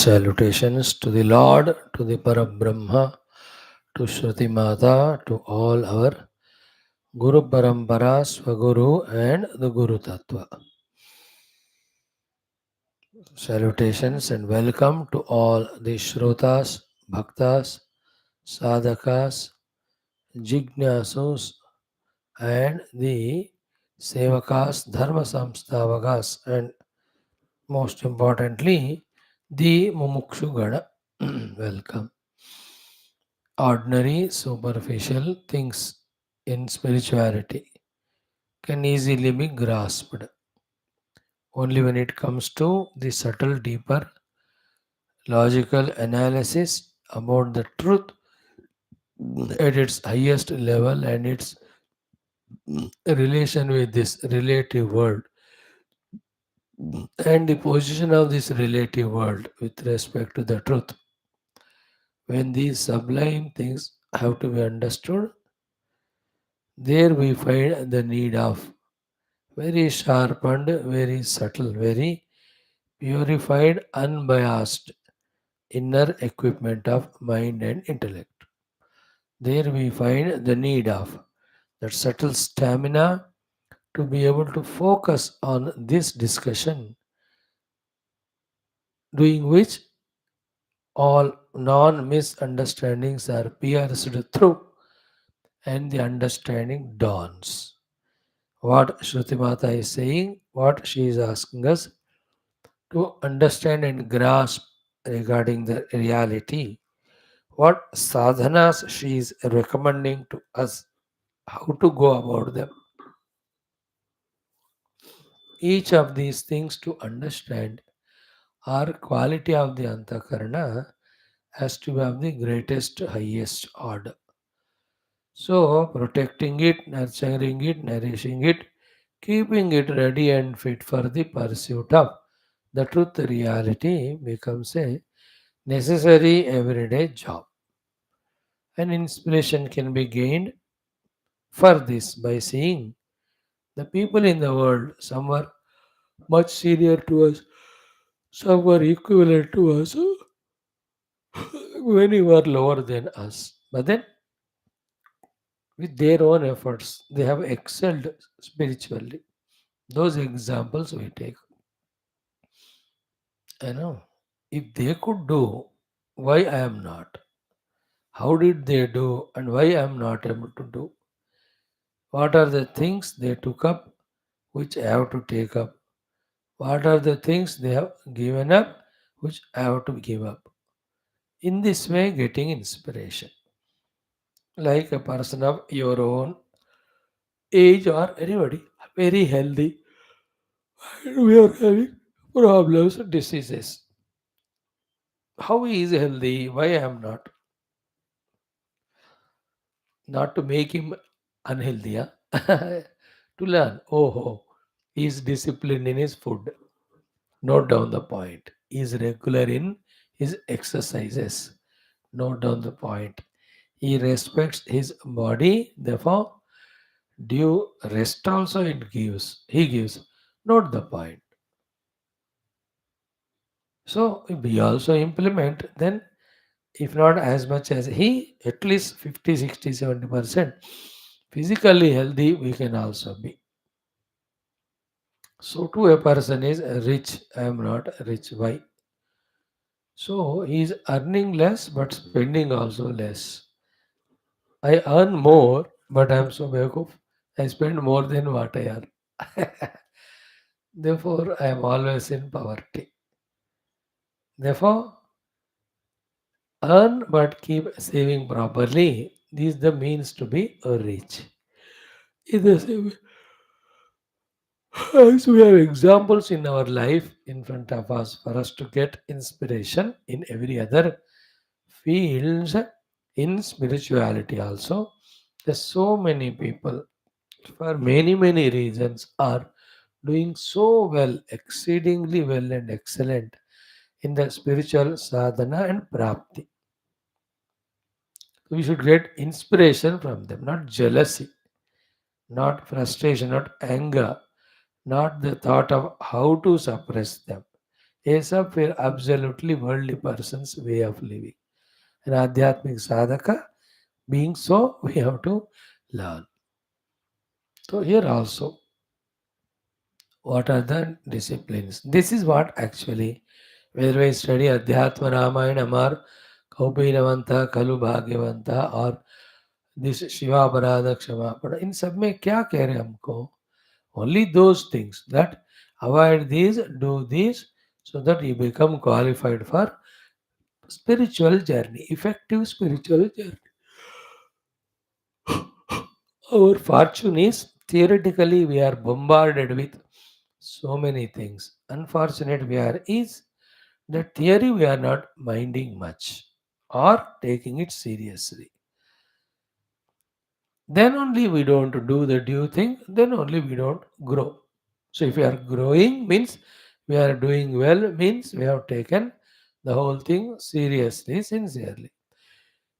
Salutations to the Lord, to the Parabrahma, to Shruti Mata, to all our Guru Parampara, Swaguru, and the Guru Tattva. Salutations and welcome to all the Shrotas, Bhaktas, Sadhakas, Jignasus, and the Sevakas, Dharma Samstavakas, and most importantly, the Mumukshu Gana. Welcome. Ordinary, superficial things in spirituality can easily be grasped. Only when it comes to the subtle, deeper, logical analysis about the truth at its highest level and its relation with this relative world and the position of this relative world with respect to the truth. When these sublime things have to be understood, there we find the need of very sharpened, very subtle, very purified, unbiased inner equipment of mind and intellect. There we find the need of that subtle stamina to be able to focus on this discussion, doing which all non misunderstandings are pierced through and the understanding dawns. What Shruti Mata is saying, what she is asking us to understand and grasp regarding the reality, what sadhanas she is recommending to us, how to go about them. Each of these things to understand our quality of the antakarana has to be of the greatest, highest order. So, protecting it, nurturing it, nourishing it, keeping it ready and fit for the pursuit of the truth reality becomes a necessary everyday job. An inspiration can be gained for this by seeing the people in the world, some were much senior to us, some were equivalent to us, many were lower than us. But then, with their own efforts, they have excelled spiritually. Those examples we take. I know. If they could do, why I am not? How did they do and why I am not able to do? What are the things they took up which I have to take up? What are the things they have given up which I have to give up? In this way, getting inspiration. Like a person of your own age or anybody, very healthy, and we are having problems, diseases. How he is healthy? Why I am not? Not to make him unhealthy, huh? To learn. Oh, he is disciplined in his food. Note down the point. He is regular in his exercises. Note down the point. He respects his body, therefore, due rest also it gives. He gives. Note the point. So if we also implement, then if not as much as he, at least 50, 60, 70% physically healthy we can also be. So to a person is rich, I am not rich. Why? So he is earning less but spending also less. I earn more, but I am so bekuf. I spend more than what I earn. Therefore, I am always in poverty. Therefore, earn but keep saving properly. This is the means to be rich. In the same way, so we have examples in our life in front of us for us to get inspiration in every other fields in spirituality also. There's so many people for many reasons are doing so well, exceedingly well and excellent in the spiritual sadhana and prapti. We should get inspiration from them, not jealousy, not frustration, not anger, not the thought of how to suppress them. ये सब फिर absolutely worldly person's way of living. An Adhyatmic sadhaka, being so, we have to learn. So here also, what are the disciplines? This is what actually, whether we study Adhyatma Ramayana or Kaupinavanta, Kalu Bhagyavanta or this Shiva Parada Kshama Pada, in सब में क्या कह रहे हैं हमको? Only those things that avoid these, do these, so that you become qualified for spiritual journey, effective spiritual journey. Our fortune is theoretically we are bombarded with so many things. Unfortunate we are is that theory we are not minding much or taking it seriously. Then only we don't do the due thing, then only we don't grow. So if we are growing means we are doing well, means we have taken the whole thing seriously, sincerely.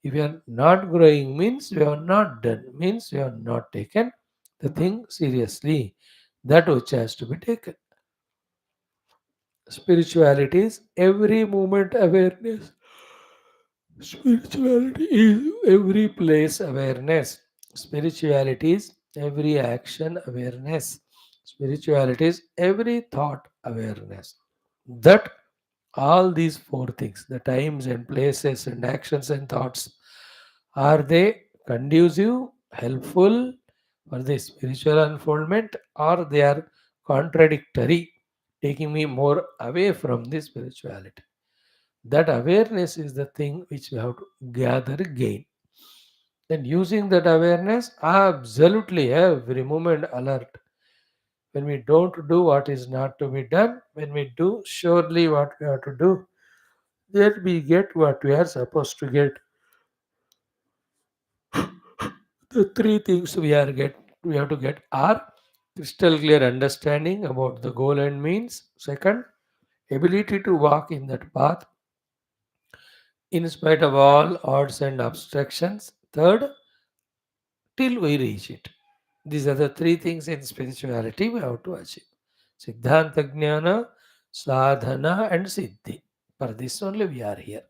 If we are not growing means we have not done, means we have not taken the thing seriously, that which has to be taken. Spirituality is every moment awareness. Spirituality is every place awareness. Spirituality is every action awareness. Spirituality is every thought awareness. That all these four things, the times and places and actions and thoughts, are they conducive, helpful for the spiritual unfoldment, or they are contradictory, taking me more away from the spirituality? That awareness is the thing which we have to gather again. Then using that awareness, absolutely every moment alert. When we don't do what is not to be done, when we do surely what we have to do, then we get what we are supposed to get. The three things we have to get are crystal clear understanding about the goal and means. Second, ability to walk in that path in spite of all odds and obstructions. Third, till we reach it. These are the three things in spirituality we have to achieve. Siddhanta Jnana, Sadhana, and Siddhi. For this only we are here.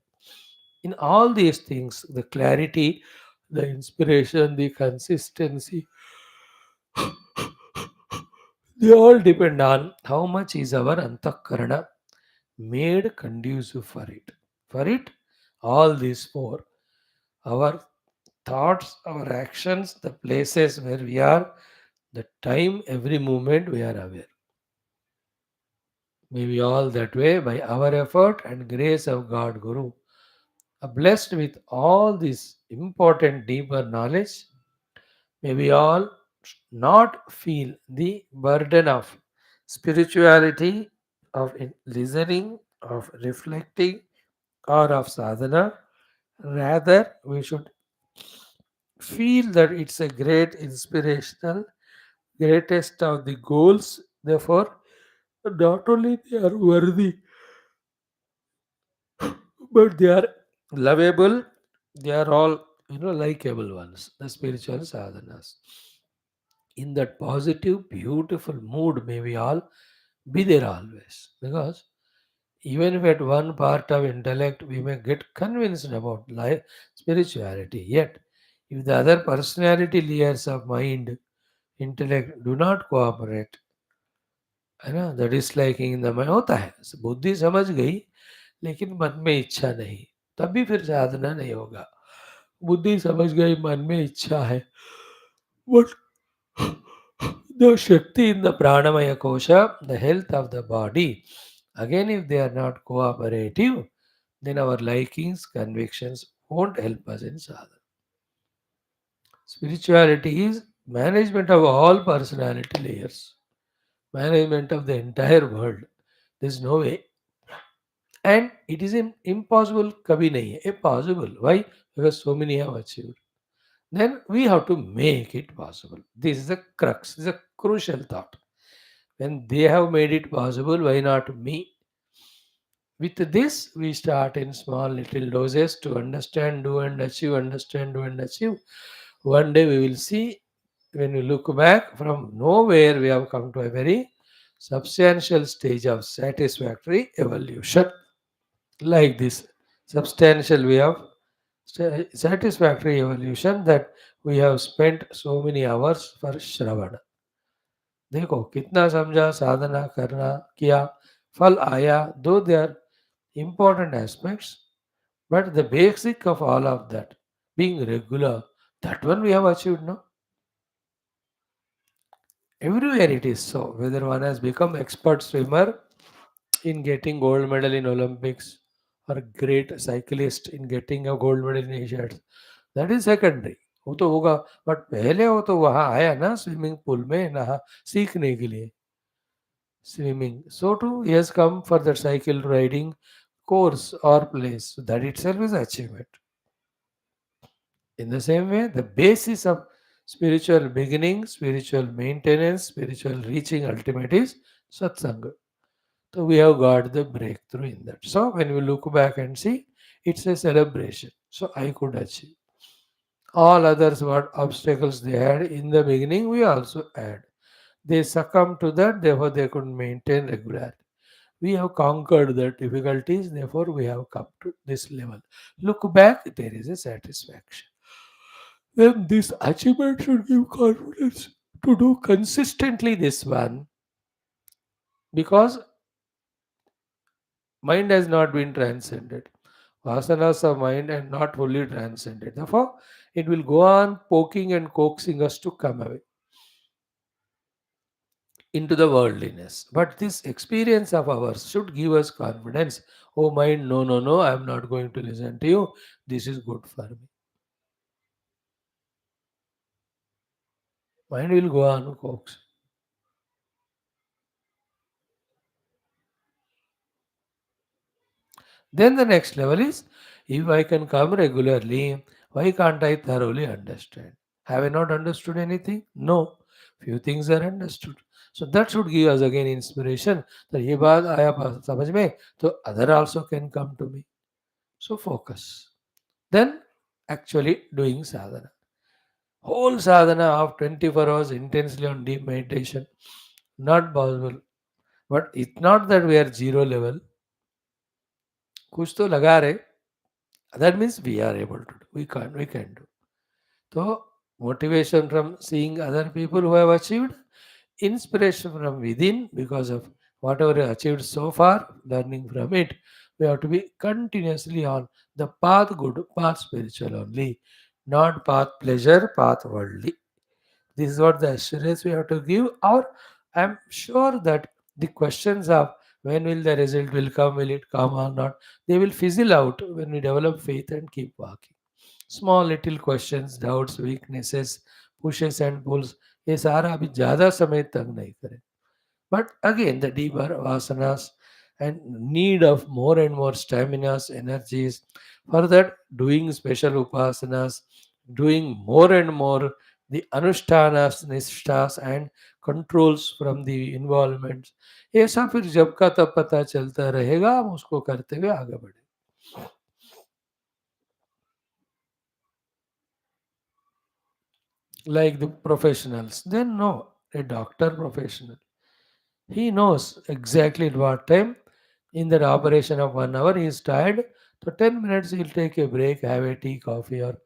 In all these things, the clarity, the inspiration, the consistency, they all depend on how much is our antakarana made conducive for it. For it, all these four, our thoughts, our actions, the places where we are, the time, every moment we are aware. May we all that way, by our effort and grace of God Guru, are blessed with all this important deeper knowledge. May we all not feel the burden of spirituality, of listening, of reflecting, or of sadhana. Rather, we should feel that it's a great inspirational, greatest of the goals. Therefore, not only they are worthy, but they are lovable. They are all likable ones. The spiritual sadhanas. In that positive, beautiful mood, may we all be there always. Because even if at one part of intellect we may get convinced about life, spirituality, yet if the other personality layers of mind, intellect do not cooperate, है ना, the disliking in the mind होता है, बुद्धि समझ गई लेकिन मन में इच्छा नहीं, तब भी फिर साधना नहीं होगा. बुद्धि समझ गई, मन में इच्छा है, but the Shakti in the Pranamaya Kosha, the health of the body, again, if they are not cooperative, then our likings, convictions won't help us in sadhana. Spirituality is management of all personality layers, management of the entire world. There's no way. And it is impossible, kabhi nahi hai, impossible. Why? Because so many have achieved. Then we have to make it possible. This is the crux, this is a crucial thought. When they have made it possible, why not me? With this, we start in small little doses to understand, do and achieve, understand, do and achieve. One day we will see, when we look back from nowhere, we have come to a very substantial stage of satisfactory evolution. Like this substantial way of satisfactory evolution that we have spent so many hours for Shravana. देखो कितना समझा साधना करना किया फल आया दो they are important aspects but the basic of all of that being regular that one we have achieved now. Everywhere it is so. Whether one has become expert swimmer in getting gold medal in Olympics or great cyclist in getting a gold medal in Asiads, that is secondary. वो तो होगा but पहले वो तो वहाँ आया ना swimming pool में नहा सीखने के लिए swimming. So too he has come for the cycle riding course or place. So that itself is achievement. In the same way, the basis of spiritual beginning, spiritual maintenance, spiritual reaching ultimate is satsanga. So we have got the breakthrough in that. So when we look back and see, it's a celebration. So I could achieve. All others what obstacles they had in the beginning, we also had. They succumbed to that, therefore they could maintain regularity. We have conquered the difficulties, therefore we have come to this level. Look back, there is a satisfaction. Then this achievement should give confidence to do consistently this one because mind has not been transcended. Vasanas of mind and not fully transcended. Therefore, it will go on poking and coaxing us to come away into the worldliness. But this experience of ours should give us confidence. Oh, mind, no, no, no, I am not going to listen to you. This is good for me. Mind will go on coax. Then the next level is if I can come regularly, why can't I thoroughly understand? Have I not understood anything? No. Few things are understood. So that should give us again inspiration that ये बात आया समझ में तो other also can come to me. So focus. Then actually doing sadhana. Whole sadhana of 24 hours intensely on deep meditation. Not possible. But it's not that we are zero level. कुछ तो लगा रहे. That means we are able to do. We can do. So motivation from seeing other people who have achieved, inspiration from within because of whatever we achieved so far, learning from it. We have to be continuously on the path good, path spiritual only, not path pleasure, path worldly. This is what the assurance we have to give. Or I'm sure that the questions of when will the result will come, will it come or not, they will fizzle out when we develop faith and keep walking. Small little questions, doubts, weaknesses, pushes and pulls, ये सारा अभी ज़्यादा समय तक नहीं करें. But again, the deeper vasanas and need of more and more staminas, energies, for that doing special upasanas, doing more and more the अनुष्ठानास निष्ठास and controls from the involvements. ये सब फिर जब का तब पता चलता रहेगा हम उसको करते हुए आगे बढ़े. Like the professionals, they know a doctor professional. He knows exactly at what time in that operation of 1 hour he is tired. So 10 minutes he'll take a break, have a tea, coffee, or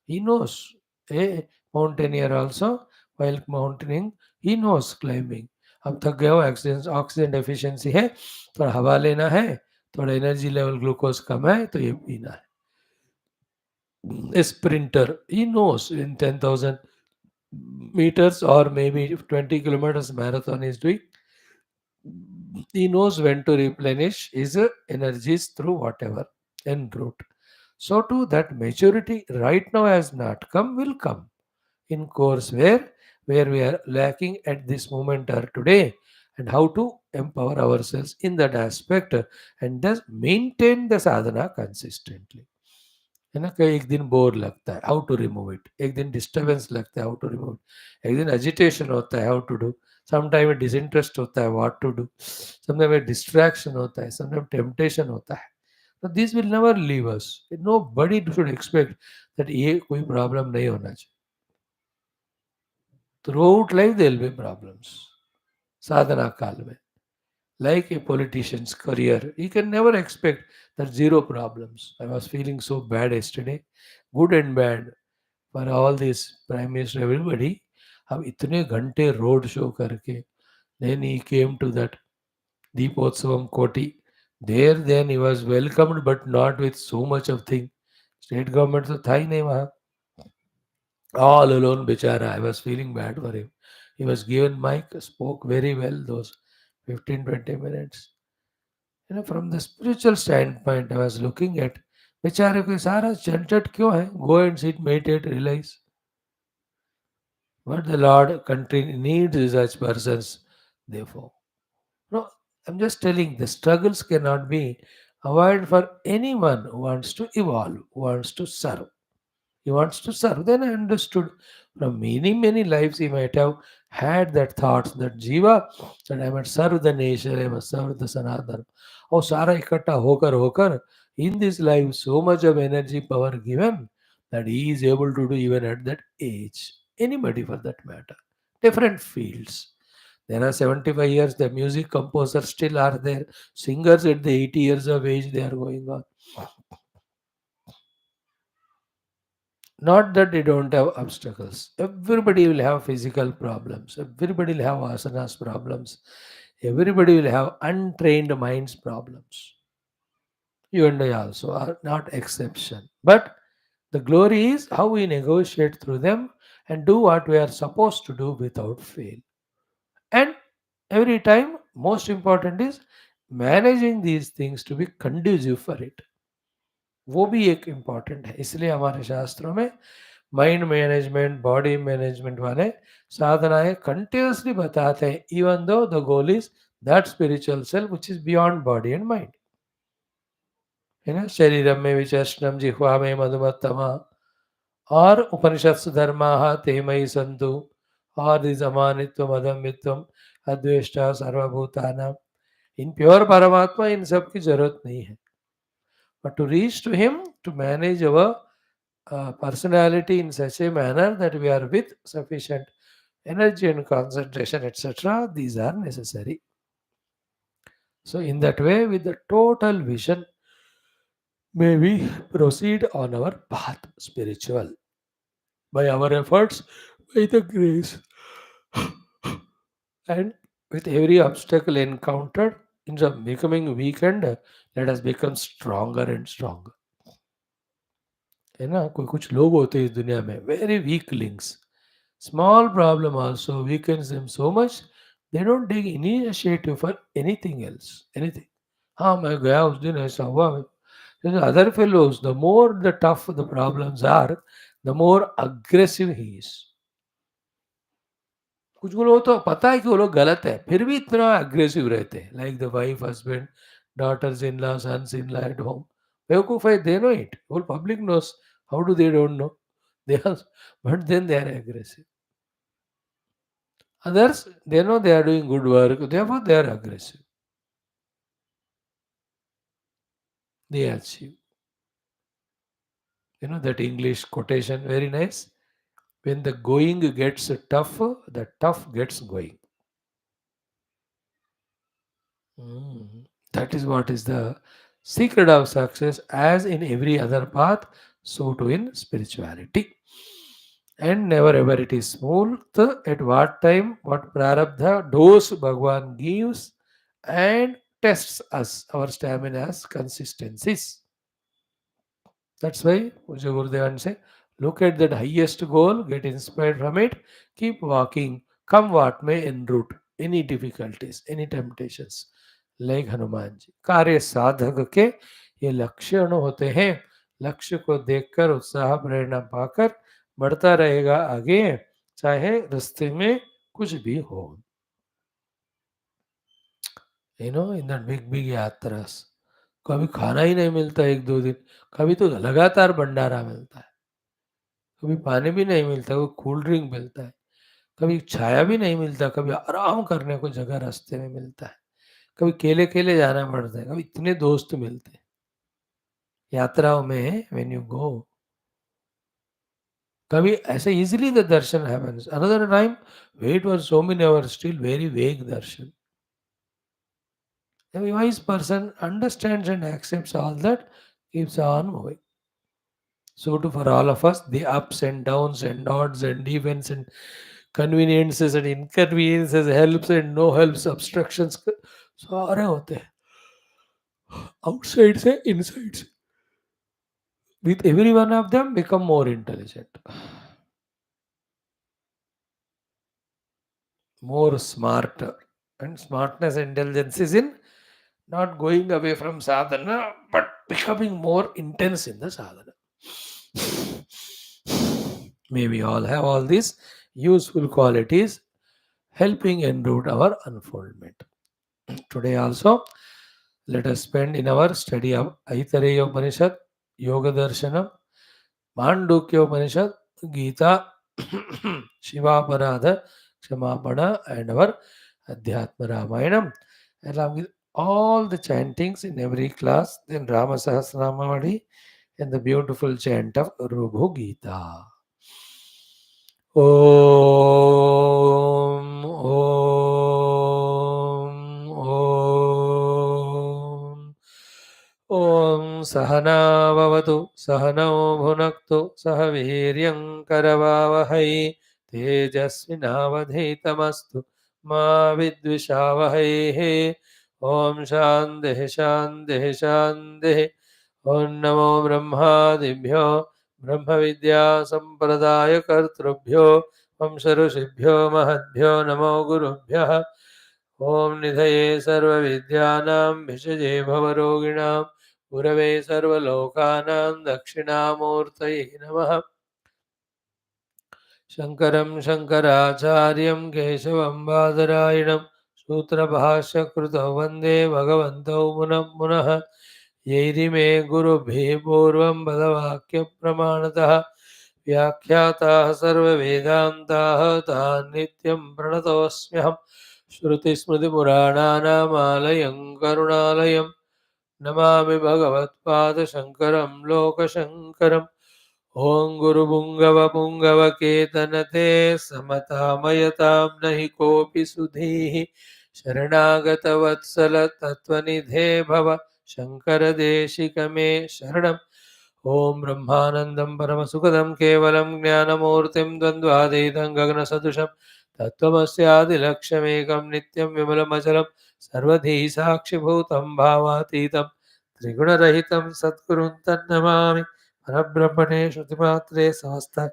he knows. A mountaineer also, while mountaineering, he knows climbing. अब थक गए हो oxygen oxygen deficiency है थोड़ा हवा लेना है थोड़ा एनर्जी लेवल ग्लूकोज कम है तो ये पीना है. A sprinter, he knows in 10,000 meters or maybe 20 kilometers marathon is doing, he knows when to replenish his energies through whatever en route. So too that maturity right now has not come, will come in course where we are lacking at this moment or today and how to empower ourselves in that aspect and thus maintain the sadhana consistently. है ना कई एक दिन bore लगता है how to remove it एक दिन disturbance लगता है हाउ टू रिमूव इट एक दिन एजिटेशन होता है how to do sometime disinterest होता है what to do sometime distraction होता है समटाइम टेम्पटेशन होता है तो this will never leave us nobody should expect that ये कोई प्रॉब्लम नहीं होना चाहिए throughout life there will be problems साधना काल में like a politician's career. You can never expect that zero problems. I was feeling so bad yesterday, good and bad, for all this prime minister, everybody. अब इतने घंटे road show करके then he came to that Deepotsavam Koti. There then he was welcomed but not with so much of thing. State government तो था ही नहीं वहाँ. All alone बेचारा. I was feeling bad for him. He was given mic, spoke very well those 15-20 minutes. From the spiritual standpoint, I was looking at बेचारे को सारा झंझट क्यों है? Go and sit, meditate, realize what the Lord country needs is such persons. Therefore, no, I'm just telling the struggles cannot be avoided for anyone who wants to evolve, who wants to serve. He wants to serve. Then I understood from many lives he might have had that thought that Jiva, that I must serve the nation, I must serve the Sanatana. Oh, Sara Ikata Hokar, in this life, so much of energy, power given that he is able to do even at that age. Anybody for that matter. Different fields. There are 75 years, the music composers still are there. Singers at the 80 years of age, they are going on. Not that they don't have obstacles. Everybody will have physical problems. Everybody will have asanas problems. Everybody will have untrained minds problems. You and I also are not exception. But the glory is how we negotiate through them and do what we are supposed to do without fail. And every time, most important is managing these things to be conducive for it. वो भी एक important है. इसलिए हमारे शास्त्रों में mind management, body management वाले साधनाएं continuously बताते हैं, even though the goal is that spiritual self which is beyond body and mind. है ना, शरीरम में विचेषणम जिह्वा में मधुमत्तमा और उपनिषत्सु धर्मा ते मयि संतु और दिस अमानित्व मदम्बित्व अद्वेष्टा सर्वभूतानाम. इन प्योर परमात्मा इन सब की जरूरत नहीं है. But to reach to Him, to manage our personality in such a manner that we are with sufficient energy and concentration, etc., these are necessary. So, in that way, with the total vision, may we proceed on our path spiritual by our efforts, by the grace, and with every obstacle encountered, instead of becoming weakened, let us become stronger and stronger. है ना, कोई कुछ लोग होते हैं इस दुनिया में very weak links. Small problem also weakens them so much they don't take initiative for anything else, anything. हाँ, मैं गया उस दिन ऐसा हुआ. Other fellows, the more the tough the problems are, the more aggressive he is. कुछ लोग तो पता है कि वो लोग गलत है, फिर भी इतना अग्रेसिव रहते हैं, like the wife, husband, daughters in law, sons in law at home. बेवकूफ है, they know it. Whole public knows. How do they don't know? They are, but then they are aggressive. Others, they know they are doing good work, therefore they are aggressive. They achieve. You know that English quotation, very nice. When the going gets tough, the tough gets going. That is what is the secret of success, as in every other path, so too in spirituality. And never ever it is smooth. At what time, what prarabdha dose Bhagwan gives and tests us, our stamina's consistencies. That's why Puja Gurudevan say, look at that highest goal, get inspired from it, keep walking, come what may en route, any difficulties, any temptations. Like Hanuman ji, कार्य साधक के ये लक्षण होते हैं. लक्ष्य को देखकर उत्साह प्रेरणा पाकर बढ़ता रहेगा आगे, चाहे रास्ते में कुछ भी हो. इन दैट बिग यात्रास कभी खाना ही नहीं मिलता एक दो दिन, कभी तो लगातार भंडारा मिलता है, कभी पानी भी नहीं मिलता, कोई कोल्ड ड्रिंक मिलता है, कभी छाया भी नहीं मिलता, कभी आराम करने को जगह रास्ते में मिलता है, कभी केले केले जाना पड़ता है, कभी इतने दोस्त मिलते हैं यात्राओं में व्हेन यू गो. कभी ऐसे easily the darshan happens, another time wait for so many hours, still very vague darshan. A wise person understands and accepts all that, keeps on moving. So, to for all of us, the ups and downs and odds and events and conveniences and inconveniences, helps and no helps, obstructions, सारे होते हैं. Outside से inside से. With every one of them, become more intelligent, more smarter. And smartness and intelligence is in not going away from sadhana, but becoming more intense in the sadhana. May we all have all these useful qualities helping enroute our unfoldment. Today also, let us spend in our study of Aitareya Upanishad, Yoga Darshanam, Mandukya Upanishad, Gita, Shivaparada, Kshamapana, and our Adhyatma Ramayanam, along with all the chantings in every class, then Rama Sahasranamavadi, and the beautiful chant of Rubhu Gita. Om, Om, Om. Om Sahana Vavatu Sahano Bhunaktu Sahaviryam Karavavahai Tejasvinavadhitamastu Ma Vidvishavahai. Om Shandehi Shandehi Shandehi. Om Namo Brahmadibhyo Brahma Vidya Sampradaya Kartrubhyo Om Sarusibhyo Mahadbhyo Namo Gurubhya. Om Nithaye Sarva Vidyanam Bhishajye Bhavaroginam Gurave Sarvalokanam Dakshinamurtaye Namaha. Shankaram Shankaracharyam Keshavam Badarayinam Sutra Bhashya Krutau Vande Bhagavantau Munam Munah. Yairime Guru Bhi Purvam Badavakya Pramanatah Vyakhyatāh Sarva Vedantāh Tān Nityam Pranatosmyaham. Shruti Smriti Purananam Alayam Karunalayam Namami Bhagavatpada Shankaram Lokashankaram. Om Guru Bhungava Bhungava Ketanate Samatamayataam Nahi Kopi Sudhihi Sharanagata Vatsala Tatvanidhe Bhava Shankara Deshikame Sharanam. Om Brahmanandam Paramasukadam Kevalam Jnanamurtim Dvandvadaitam Gagnasadusham Tattvamasya Lakshmekam Nityam Vimalamachalam Sarvadhi Sakshibhutam Bhavatitam Triguna-rahitam Satgurun Tannamami Parabrahmane Shrutimatre Samasta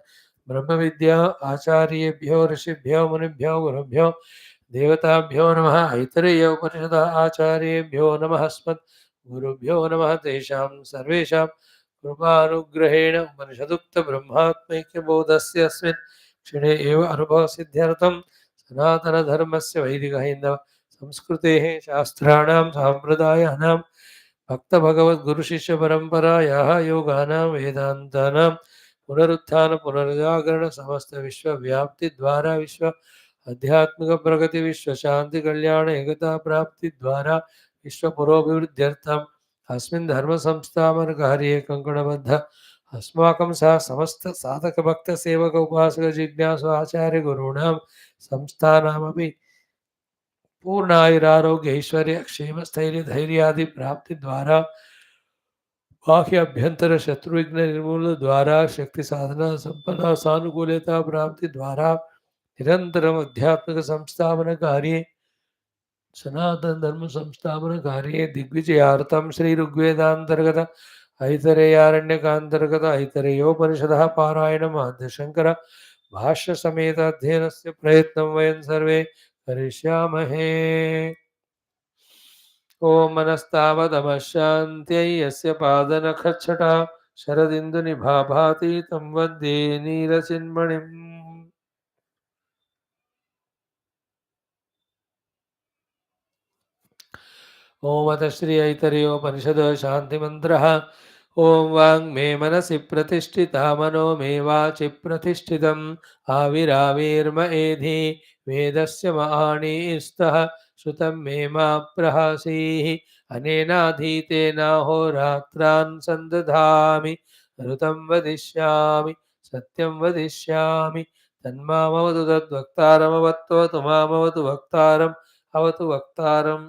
Brahma Vidya Acharyebhyo Rishibhyo Munibhyo Gurubhyo Devatabhyo Namaha. Aitareya Upanishada Acharyebhyo Namaha Asmat Gurubhyo Namaha Tesham Sarvesham Krupanugrahena Upanishadukta Brahmatmaikya Bodhasya Asmin Kshine Eva Anubhava Siddhyartham Sanatana Dharmasya Vaidika Hindava Samskrutehe Shastranam Sampradayana भक्त भगवत गुरु शिष्य परंपरा यह योगानां वेदांतानां पुनरुत्थान पुनर्जागरण समस्त विश्व व्याप्ति द्वारा विश्व आध्यात्मिक प्रगति विश्व शांति कल्याण एकता प्राप्ति द्वारा विश्व पुरोभिवृद्ध्यर्थम अस्मिन् धर्म संस्थापन कार्ये कंकणबद्ध अस्माकं सह समस्त साधक भक्त सेवक उपासक जिज्ञासु आचार्य गुरूणां संस्थानामपि पूर्ण आयुरारोग्य ऐश्वर्य क्षेम स्थैर्य धैर्यादि प्राप्ति द्वारा बाह्य अभ्यंतर शत्रु विघ्न निर्मूल द्वारा शक्ति साधना संपन्ना सानुकूलता प्राप्ति द्वारा निरंतरम आध्यात्मिक संस्थापन कार्ये सनातन धर्म संस्थापन कार्ये दिग्विजयार्थम श्री ऋग्वेदांतर्गत ऐतरेयारण्यकांतर्गत ऐतरेयोपनिषदः पारायणम् आद्य शंकर भाष्य समेत अध्ययनस्य प्रयत्नं वयं सर्वे करिष्यामहे. ओम मनस्तावदमशान्त्यै यस्य पादनखच्छटा शरदिन्दुनिभाभाति तं वन्दे नीलचिन्मणिम्. ओम अथ श्री ऐतरेयोपनिषद शान्तिमन्त्रः. ओम वाङ्मे मनसि प्रतिष्ठिता मनो मे वाचि प्रतिष्ठितम् आविराविर्म एधि वेदस्य महाणीस्तः श्रुतं मे मा प्रहासीः अनेनाधीतेनाहोरात्रान् सन्दधामि ऋतं वदिष्यामि सत्यं वदिष्यामि तन्मामवतु तद्वक्तारमवत्वतु मामवतु वक्तारम् अवतु वक्तारम्.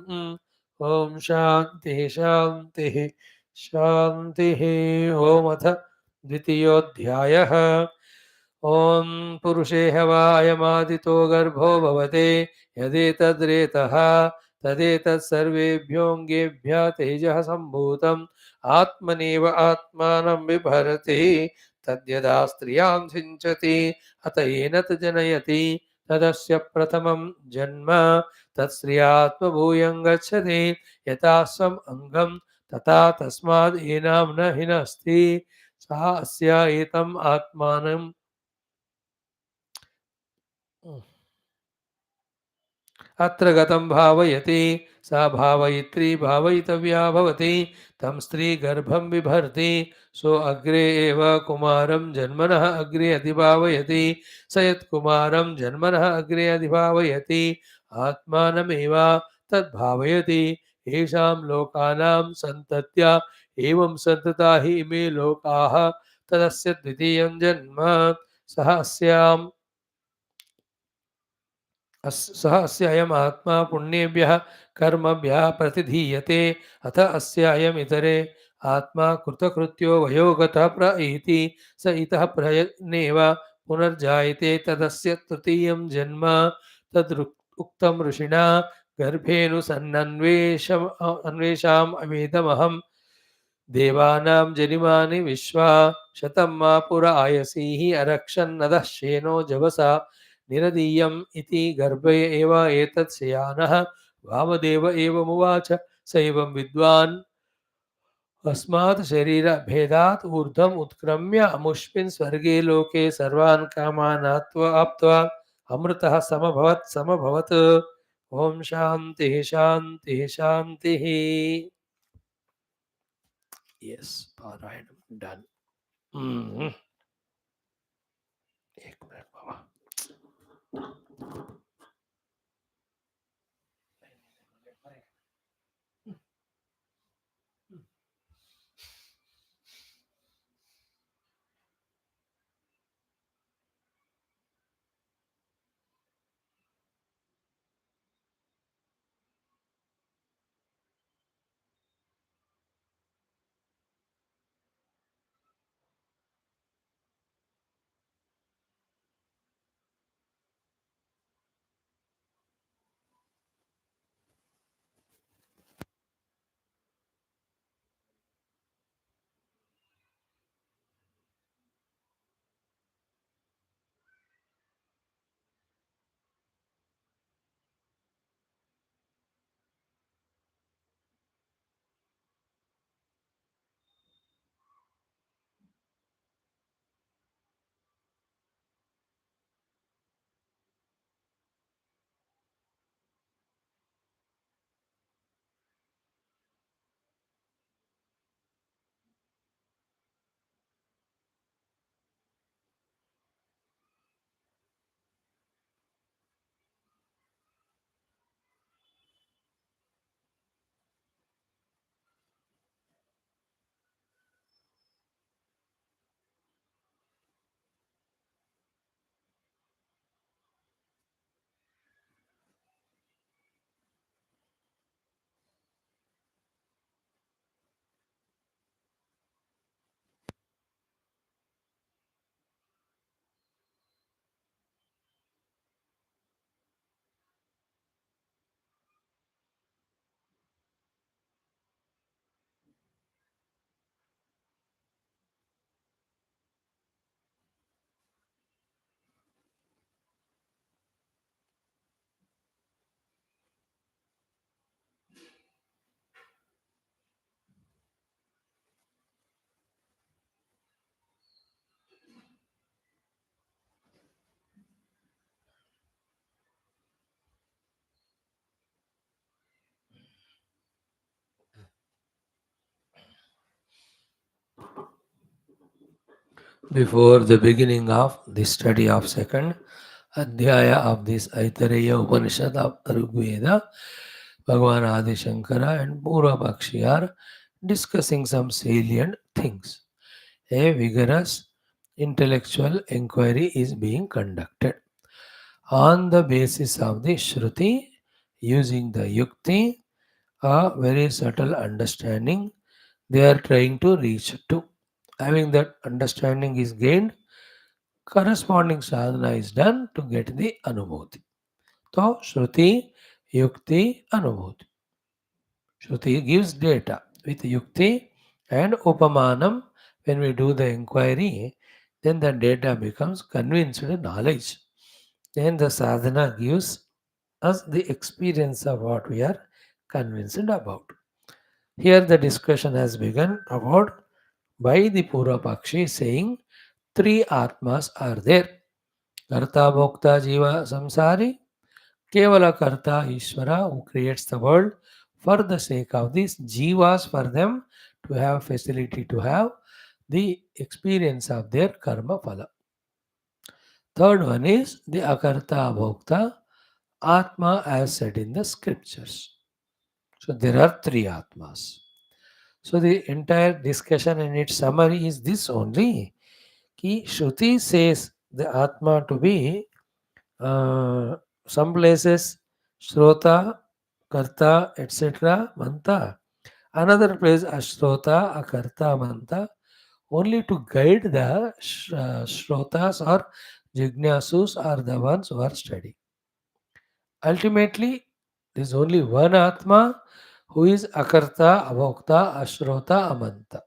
Om Shanti Shanti Shanti. Om Atha Dvitiyodhyayah. Om Purushe Havayamaadito Garbho Bhavate Yadetadretah Tadetat Sarvebhyongebhya Tejah Sambhutam Atmaneva Atmanam Vibharati Tadyada Striyam Sinchati Atayenat Janayati Tadasya Pratamam Janma Tatsriyatma Gachati Yatasam Angam Tata Tasmad Enam Na Hinasti Sahasya Etam Atmanam अत्र गतं भावयति सा भावयित्री भावयितव्या भवति तं स्त्री गर्भं बिभर्ति सो अग्रे एव कुमारं जन्मनः अग्रे अधिभावयति स यत्कुमारं जन्मनः अग्रे अधिभावयति आत्मानमेव तद्भावयति येषां लोकानां सन्तत्या एवं सन्तता हि इमे लोकाः तदस्य द्वितीयं जन्म सः अस्याम् सः अस्य अयम् आत्मा पुण्येभ्यः कर्मभ्यः प्रतिधीयते अथ अस्य अयम् इतरे आत्मा कृतकृत्यो वयोगतः प्रईति स इतः प्रयत्नेव पुनर्जायते तदस्य तृतीयं जन्म तदुक्तं ऋषिणा गर्भेऽनुसन्नन्वेषम् अन्वेषाम् अवेदमहम् देवानां जनिमानि विश्वा शतं मा पुरा आयसीः अरक्षन्नदः शेनो जवसा निरदीयम् इति गर्भे एव एतत् शयानः वामदेव एवमुवाच स एवं विद्वान् अस्मात् शरीरभेदात् ऊर्ध्वम् उत्क्रम्य अमुष्मिन् स्वर्गे लोके सर्वान् कामान् आप्त्वा अमृतः समभवत् ॐ शान्तिः शान्तिः शान्तिः. Yes, पारायणं done. एक minute Baba. Before the beginning of the study of second Adhyaya of this Aitareya Upanishad of Rigveda, Bhagavan Adi Shankara and PURVAPAKSHI are discussing some salient things. A vigorous intellectual inquiry is being conducted on the basis of the Shruti, using the Yukti a very subtle understanding they are trying to reach to. Having that understanding is gained, corresponding sadhana is done to get the anubhuti. So, Shruti, Yukti, Anubhuti. Shruti gives data with Yukti and Upamanam. When we do the inquiry, then the data becomes convinced knowledge. Then the sadhana gives us the experience of what we are convinced about. Here the discussion has begun about by the Purvapakshi saying three Atmas are there. Karta, Bhokta, Jiva, Samsari. Kevala Karta Ishvara who creates the world for the sake of these Jivas, for them to have facility to have the experience of their karma phala. Third one is the Akarta Bhokta Atma as said in the scriptures. So there are three Atmas. So the entire discussion and its summary is this only. Ki Shruti says the Atma to be some places Shrotha, Karta, etc. Manta. Another place Ashrotha, Akarta, Manta. Only to guide the Shrotas or Jignasus are the ones who are studying. Ultimately, there is only one Atma who is Akarta, Avokta, Ashrota, Amanta.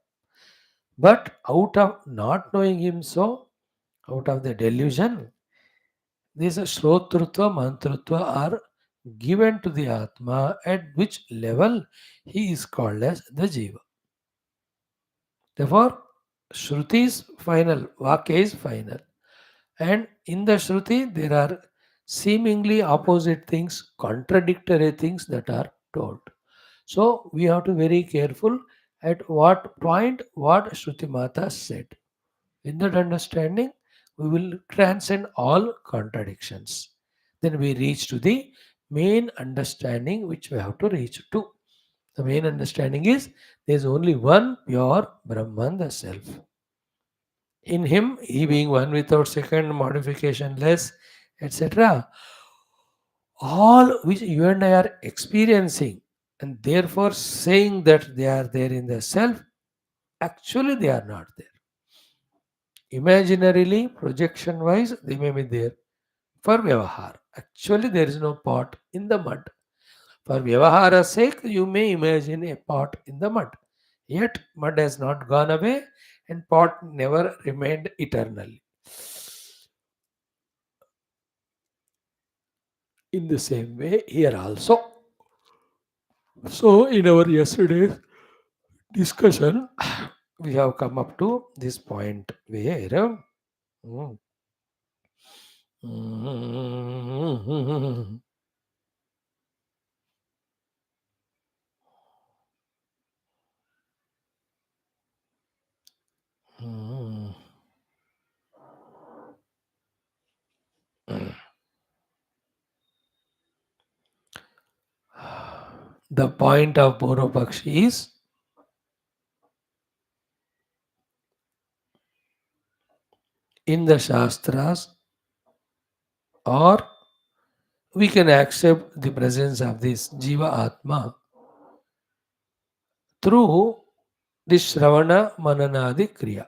But out of not knowing him so, out of the delusion, these Shrotrutva, Mantrutva are given to the Atma at which level he is called as the Jiva. Therefore, Shruti is final, Vakya is final. And in the Shruti, there are seemingly opposite things, contradictory things that are told. So, we have to be very careful at what point what Shruti Mata said. In that understanding, we will transcend all contradictions. Then we reach to the main understanding which we have to reach to. The main understanding is there is only one pure Brahman, the Self. In him, he being one without second modification less, etc. All which you and I are experiencing and therefore saying that they are there in the self, actually they are not there. Imaginarily, projection wise, they may be there for Vyavahar. Actually, there is no pot in the mud. For Vyavahara's sake, you may imagine a pot in the mud. Yet, mud has not gone away and pot never remained eternally. In the same way, here also. So, in our yesterday's discussion, we have come up to this point where mm, mm, mm, the point of Purvapakshi is in the Shastras, or we can accept the presence of this Jiva Atma through the Shravana Mananadi Kriya.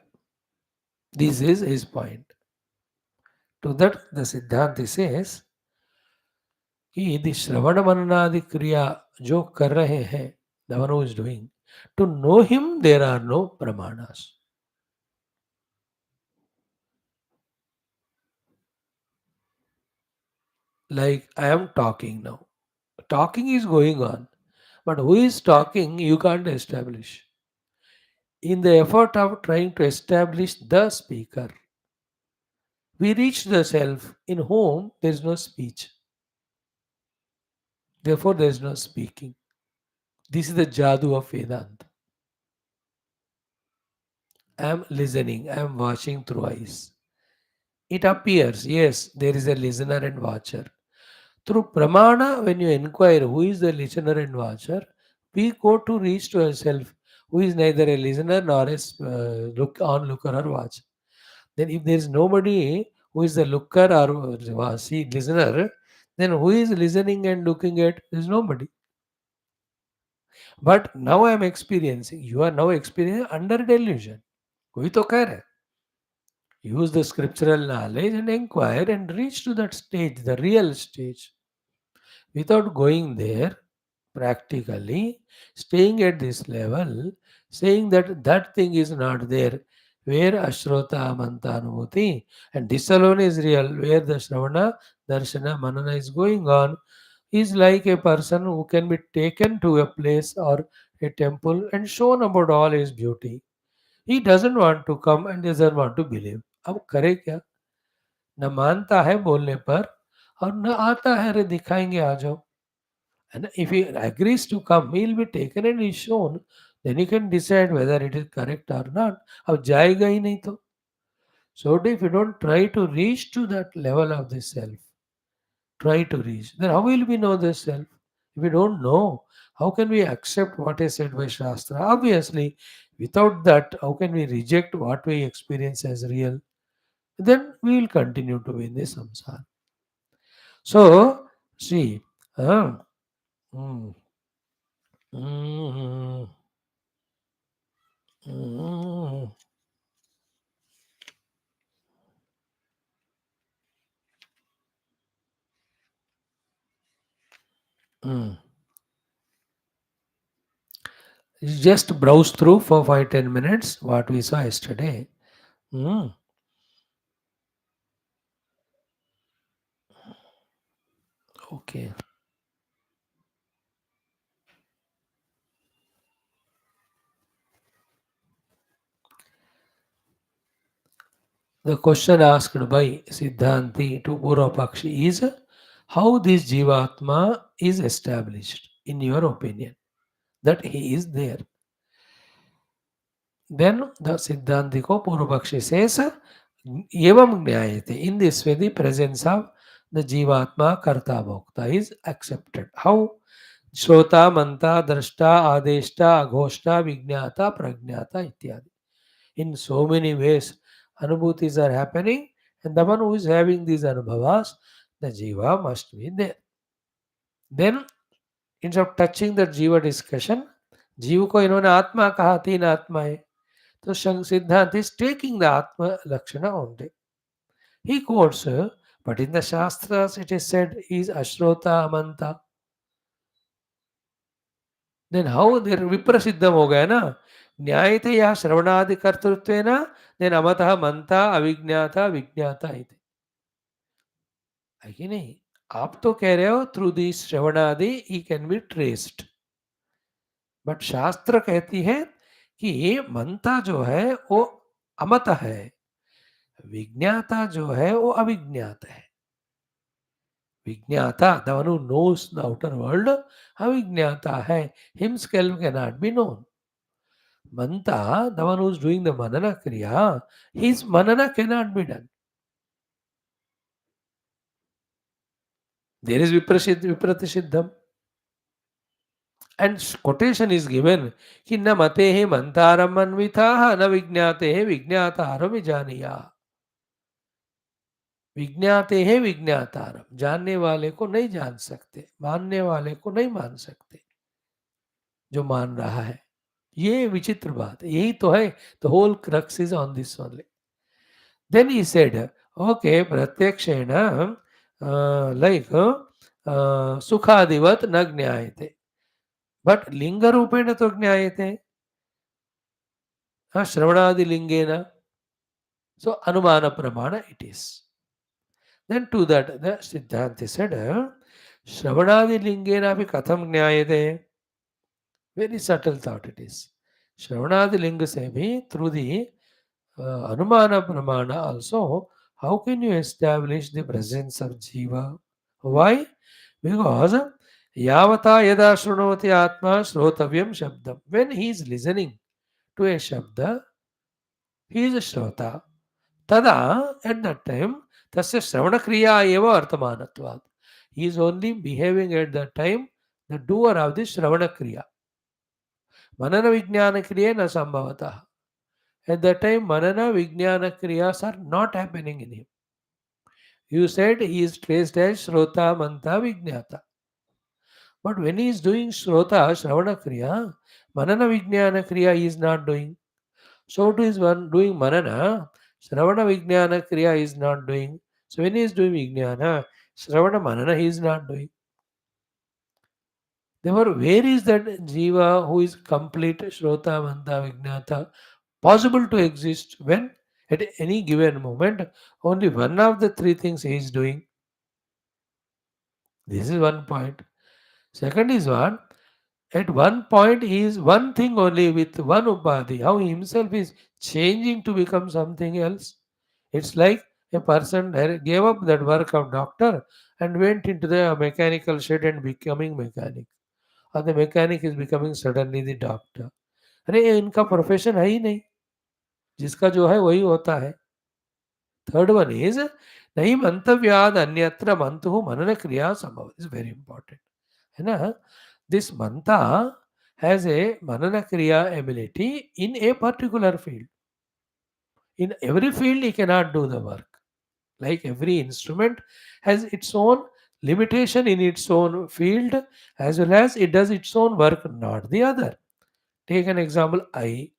This is his point. To that, the Siddhanti says कि यदि श्रवण मननादि क्रिया जो कर रहे हैं, the one who is doing, to know him there are no pramanas. Like I am talking now. Talking is going on. But who is talking, you can't establish. In the effort of trying to establish the speaker, we reach the self in whom there is no speech. Therefore, there is no speaking. This is the jadoo of Vedanta. I am listening, I am watching through eyes. It appears, yes, there is a listener and watcher. Through pramana, when you inquire who is the listener and watcher, we go to reach to ourselves who is neither a listener nor a onlooker or watcher. Then, if there is nobody who is the looker or see listener, then who is listening and looking at? There is nobody. But now I am experiencing. You are now experiencing under delusion. कोई तो कह रहा है. Use the scriptural knowledge and inquire and reach to that stage, the real stage. Without going there, practically, staying at this level, saying that that thing is not there, where Ashrota Manta Anubhuti, and this alone is real, where the Shravana, Darshana, Manana is going on, is like a person who can be taken to a place or a temple and shown about all his beauty. He doesn't want to come and doesn't want to believe. अब करे क्या? न मानता है बोलने पर और न आता है, अरे दिखाएंगे आ जाओ. And if he agrees to come, he will be taken and is shown. Then you can decide whether it is correct or not. अब जाएगा ही नहीं तो. So if you don't try to reach to that level of the self, try to reach, then how will we know the self? If we don't know, how can we accept what is said by Shastra? Obviously, without that, how can we reject what we experience as real? Then we will continue to be in the samsara. So, see, uh, mm, mm, mm, mm. Just browse through for 5-10 minutes what we saw yesterday. Mm, okay. The question asked by Siddhanti to Purvapakshi is how this Jivatma is established, in your opinion, that he is there. Then the Siddhanti ko Purvapakshi says, Evam Gnayate. In this way, the presence of the Jivatma Karta Bhokta is accepted. How? Shrota, Manta, Drashta, Adeshta, Aghoshta, Vignata, Pragnata, ityadi. In so many ways, Anubhutis are happening, and the one who is having these Anubhavas, the Jiva must be there. Then, instead of touching the Jiva discussion, जीव को इन्होंने आत्मा कहा, तीन आत्मा है. तो सिद्धांत is taking the Atma Lakshana only. He quotes, but in the Shastras it is said he is Ashrotha Amanta. Then how there विप्रसिद्धम हो गया ना. न्याय थे या श्रवणादि कर्तृत्व ना. Then अमतः मंता अविज्ञाता विज्ञाता इति. है कि नहीं? आप तो कह रहे हो थ्रू दी श्रवणादि he can be traced. But शास्त्र कहती है कि ये मंता जो है वो अमत है, विज्ञाता जो है वो अविज्ञात है. विज्ञाता the one who knows the outer world, अविज्ञाता है, himself can not be known. Manta, the one who's doing the manana kriya, his manana cannot be done. There is vipratisidham. And quotation is given कि न मते है मंतारम अन्विता न विज्ञाते है विज्ञातारम विजानिया. विज्ञाते है विज्ञातारम, जानने वाले को नहीं जान सकते, मानने वाले को नहीं मान सकते, जो मान रहा है. ये विचित्र बात है. यही तो है. The whole crux is on this only. Then he said, okay, pratyakshena, like sukhadivat na gnayate. But linga rupena to gnayate. Shravanadi lingena. So anumana pramana it is. Then to that, the Siddhanti said, Shravanadi lingena api katham gnayate. Very subtle thought it is. Shravanadi linga se bhi through the Anumana Pramana also, how can you establish the presence of Jiva? Why? Because Yavata Yada Shrunoti Atma Shrotavyam Shabdam. When he is listening to a Shabda, he is a Shrota. Tada, at that time, Tasya Shravana Kriya Eva Arthamanatvat. He is only behaving at that time, the doer of the Shravana Kriya. Manana Vijnana Kriya na Sambhavata. At that time, Manana Vijnana Kriyas are not happening in him. You said he is traced as Shrotha, Manta, Vignatha. But when he is doing Shrotha, Shravana Kriya, Manana Vijnana Kriya he is not doing. So too is one doing Manana, Shravana Vijnana Kriya is not doing. So when he is doing Vijnana, Shravana Manana he is not doing. Therefore, where is that Jiva who is complete Shrota, Manta, Vignatha possible to exist when at any given moment only one of the three things he is doing? This is one point. Second is what? At one point he is one thing only with one upadhi. How he himself is changing to become something else. It's like a person gave up that work of doctor and went into the mechanical shed and becoming mechanic. Or the mechanic is becoming suddenly the doctor. अरे ये इनका profession है ही नहीं, जिसका जो है वही होता है. थर्ड वन इज नहीं मंतव्याद अन्यत्र मंतु मनन क्रिया संभव इज वेरी इंपॉर्टेंट है ना. दिस मंता हैज ए मनन क्रिया ability in a particular field. In every field he cannot do the work. Like every instrument has its own limitation in its own field, as well as it does its own work, not the other. Take an example, eye.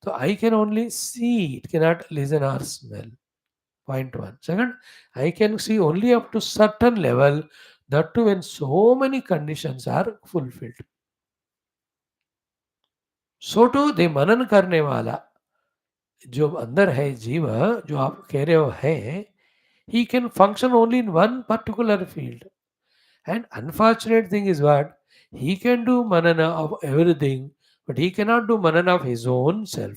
So eye can only see, it cannot listen or smell. Point one. Second, I can see only up to certain level, that too when so many conditions are fulfilled. So too the मनन करने वाला जो अंदर है जीव, जो आप कह रहे हो है, he can function only in one particular field. And unfortunate thing is what? He can do manana of everything, but he cannot do manana of his own self.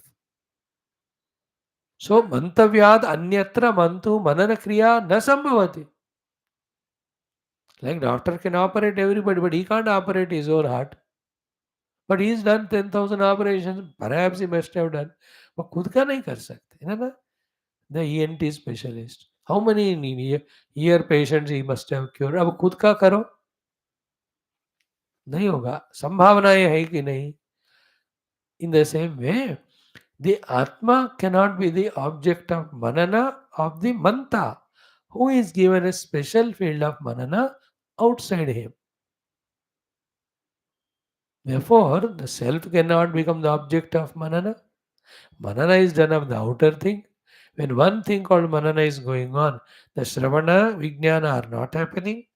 So mantavyad anyatra mantu manana kriya na sambhavati. Like doctor can operate everybody, but he can't operate his own heart. But he's done 10,000 operations, perhaps he must have done. वो खुद का नहीं कर सकते है ना. The ENT specialist. How many ear patients he must have cured? अब खुद का करो, नहीं होगा. संभावनाएं है कि नहीं. In the same way, the Atma cannot be the object of manana of the Manta, who is given a special field of manana outside him. Therefore, the self cannot become the object of manana. Manana is done of the outer thing. When one thing called manana is going on, the Shravana, Vijnana are not happening.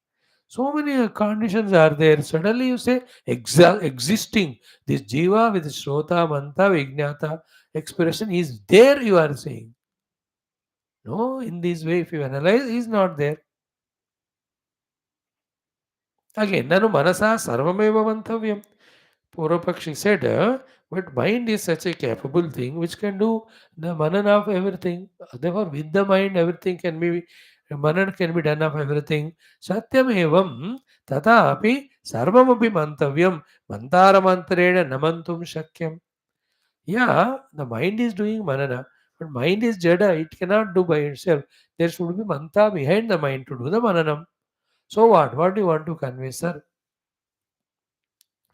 So many conditions are there. Suddenly you say existing. This Jiva with Shrotha, Manta, Vignatha expression is there, you are saying. No, in this way, if you analyze, he is not there. Again, Nanu Manasa Sarvameva Mantavyam. Purvapakshi said, but mind is such a capable thing which can do the manan of everything. Therefore, with the mind, everything can be, manan can be done of everything. Satyam evam tatapi sarvamapi mantavyam mantara mantrena namantum shakyam. Yeah, the mind is doing manana, but mind is jada, it cannot do by itself. There should be manta behind the mind to do the mananam. So what? What do you want to convey, sir?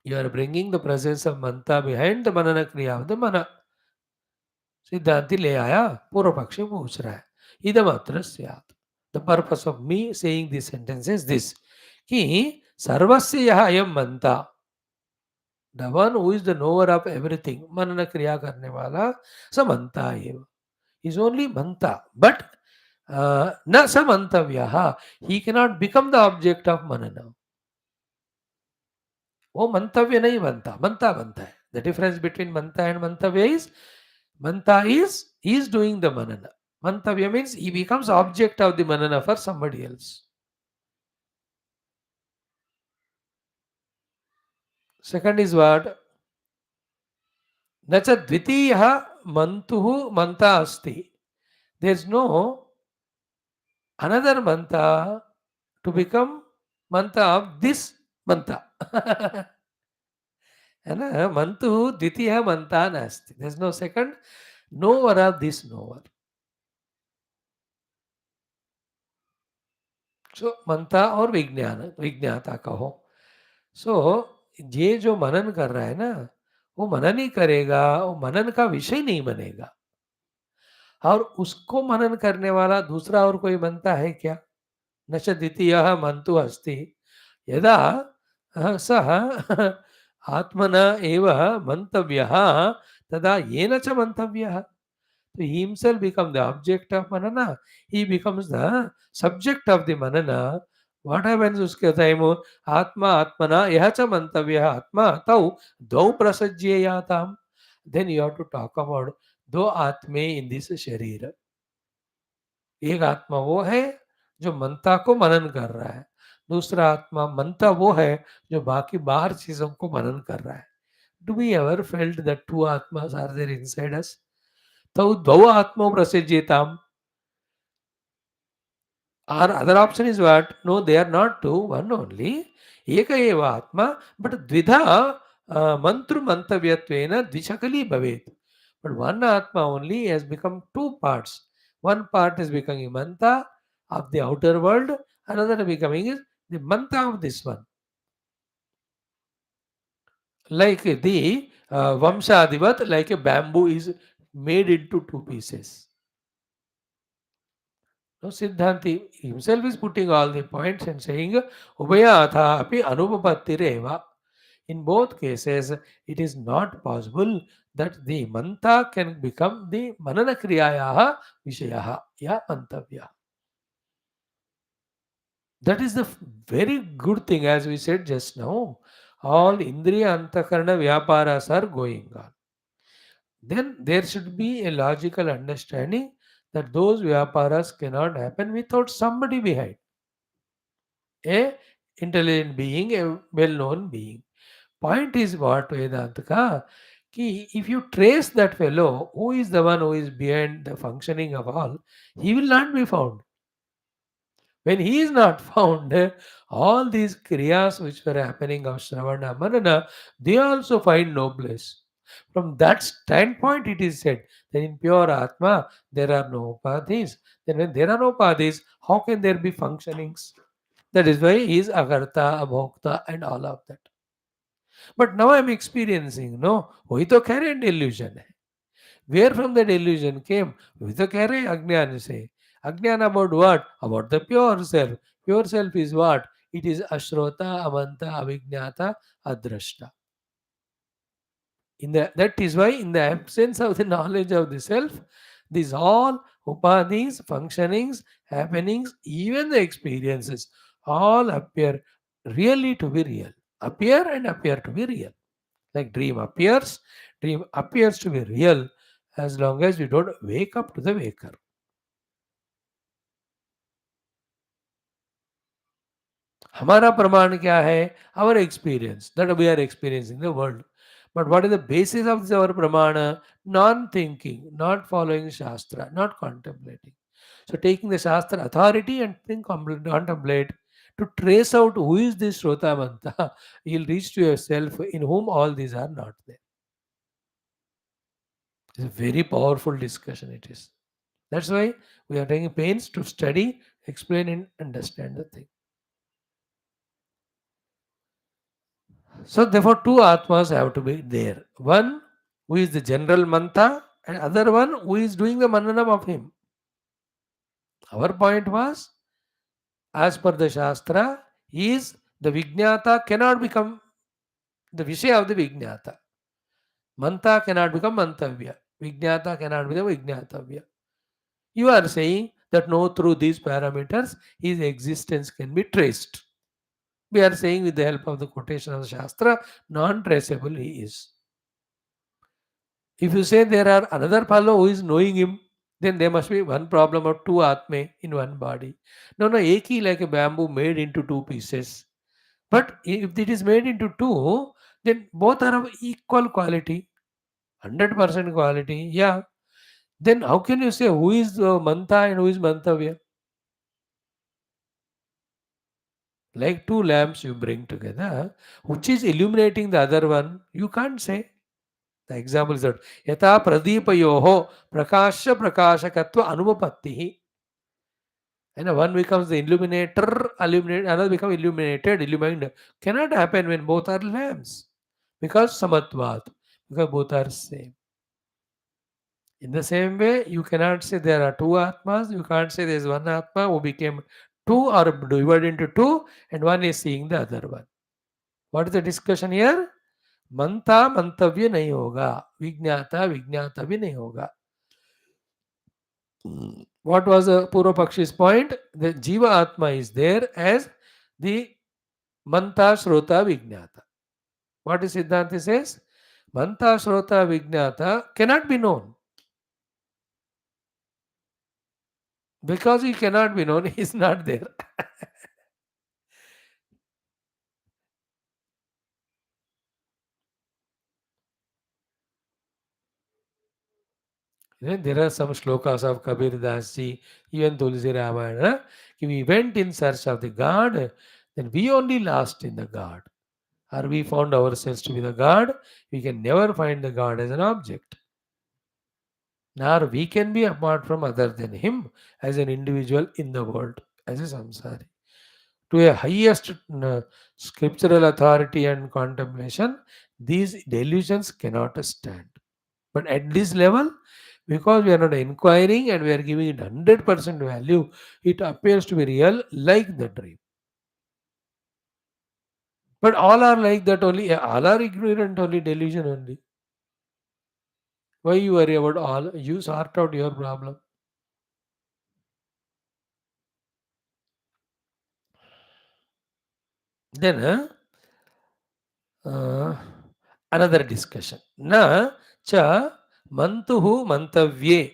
You are bringing the presence of manta behind the manana kriya of the mana. सिद्धांति ले आया, पूर्व पक्षी पूछ रहा है, इदमत्र स्यात्. The purpose of me saying this sentence is this, कि सर्वस्य यह अयम मंता, the one who is the knower of everything, मनन क्रिया करने वाला, स मंता एव, is only manta, but न स मंतव्यः, he cannot become the object of manana. वो मंतव्य नहीं बनता, मंता बनता है. The difference between manta and mantavya is, manta is he is doing the manana. Mantavya means he becomes object of the manana for somebody else. Second is what? Nacha dvitiya mantuhu manta asti. There is no another manta to become manta of this manta. है ना. मंतु द्वितीय मंता नास्ति. There is no second knower of this knower. सो मनता और विज्ञान विज्ञाता कहो. सो ये जो मनन कर रहा है ना, वो मनन ही करेगा, वो मनन का विषय नहीं बनेगा. और उसको मनन करने वाला दूसरा और कोई बनता है क्या? न च द्वितीय मंतु अस्ति. यदा सः आत्मना एव मन्तव्यः तदा येन च मन्तव्यः. So he himself becomes the object of manana. He becomes the subject of the manana. What happens uske time? Atma atmana yacha mantavya atma tau dau prasajyayatam. Then you have to talk about दो आत्मे in this शरीर. एक आत्मा वो है जो मनता को मनन कर रहा है, दूसरा आत्मा मनता वो है जो बाकी बाहर चीजों को मनन कर रहा है. Do we ever felt that two atmas are there inside us? तौ द्वौ आत्मौ प्रसज्येताम. Our other option is what? No, they are not two, one only. Eka eva atma, but dvidha mantru mantavyattvena dvishakali bhavet. But one atma only has become two parts. One part is becoming manta of the outer world, another becoming is the manta of this one. Like the Vamshadivat, like a bamboo is made into two pieces. No, Siddhanti himself is putting all the points and saying, Ubhayatha api anupapattireva. In both cases, it is not possible that the manta can become the manana kriyayaha vishayaha, ya mantavya. That is the very good thing, as we said just now. All indriya antakarana vyaparas are going on. Then there should be a logical understanding that those vyaparas cannot happen without somebody behind. A intelligent being, a well-known being. Point is what Vedanta ka, ki if you trace that fellow, who is the one who is behind the functioning of all, he will not be found. When he is not found, all these kriyas which were happening of Shravana Manana, they also find no place. From that standpoint, it is said that in pure Atma, there are no upadhis. Then when there are no upadhis, how can there be functionings? That is why he is agarta, abhokta, and all of that. But now I am experiencing, no, वही तो कह रहे हैं delusion है. Where from the delusion came? वही तो कह रहे हैं अज्ञान से. Ajnana about what? About the pure self. Pure self is what? It is ashrota, amanta, avignatha, adrashta. That is why in the absence of the knowledge of the self, these all upadhis, functionings, happenings, even the experiences, all appear really to be real. Appear and appear to be real. Like dream appears to be real as long as we don't wake up to the waker. हमारा प्रमाण क्या है? Our experience that we are experiencing the world. But what is the basis of this our pramana? Non-thinking, not following Shastra, not contemplating. So taking the Shastra authority and contemplate to trace out who is this Shrota Manta, you'll reach to yourself in whom all these are not there. It's a very powerful discussion it is. That's why we are taking pains to study, explain and understand the thing. So therefore, two Atmas have to be there. One who is the general Manta and other one who is doing the Mananam of him. Our point was, as per the Shastra, is the Vignatha cannot become the Vishaya of the Vignatha. Manta cannot become Mantavya. Vignatha cannot become Vignatavya. You are saying that no, through these parameters, his existence can be traced. We are saying with the help of the quotation of the Shastra, non-traceable he is. If you say there are another fellow who is knowing him, then there must be one problem of two atme in one body. No, eki like a bamboo made into two pieces. But if it is made into two, then both are of equal quality, 100% quality. Yeah. Then how can you say who is Manta and who is Mantavya? Like two lamps you bring together, which is illuminating the other one, you can't say. The example is that Yata Pradipayoho Prakasha Prakashakatva Anupapattihi. And one becomes the illuminator, another becomes illuminated, illumined. Cannot happen when both are lamps. Because Samatvat. Because both are same. In the same way, you cannot say there are two Atmas. You can't say there is one Atma who became two or divided into two and one is seeing the other one. What is the discussion here? Manta mantavya nahi hoga. Vignata vignata bhi nahi hoga. What was Purva Pakshi's point? The Jiva Atma is there as the Manta Shrota Vignata. What is Siddhanti says? Manta Shrota Vignata cannot be known. Because he cannot be known, he is not there. There are some shlokas of Kabir Das ji, even Tulsi Ramayana. If we went in search of the God, then we only lost in the God. Or we found ourselves to be the God, we can never find the God as an object. Nor we can be apart from other than Him as an individual in the world, as a samsari. To a highest scriptural authority and contemplation, these delusions cannot stand. But at this level, because we are not inquiring and we are giving it 100% value, it appears to be real like the dream. But all are like that only, all are ignorant only, delusion only. Why you worry about all? You sort out your problem. Then uh, another discussion. Na cha mantuhu mantavye.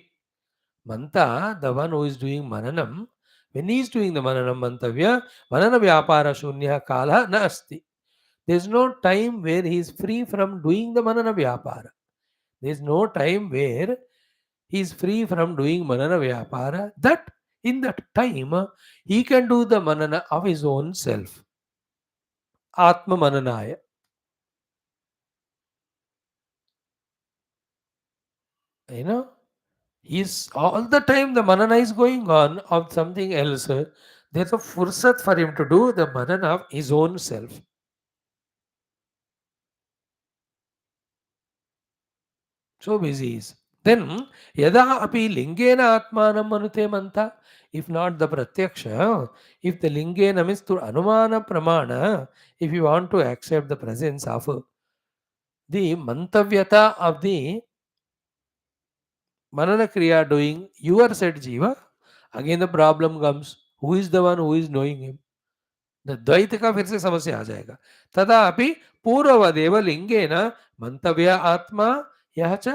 Manta, the one who is doing mananam, when he is doing the mananam mantavya, manana vyapara shunya kala na asti. There is no time where he is free from doing the manana vyapara. There is no time where he is free from doing manana vyapara. That in that time he can do the manana of his own self. Atma mananaya. You know, he's all the time the manana is going on of something else. There's a fursat for him to do the manana of his own self. So busy is. Then, yada api lingena atmanam manute manta. If not the pratyaksha, if the lingena means through anumana pramana, if you want to accept the presence of the mantavyata of the manana kriya doing your said jiva, again the problem comes. Who is the one who is knowing him? द्वैत का फिर से समस्या आ जाएगा. तदापि पूर्ववदेव Lingen मंतव्य आत्मा यह च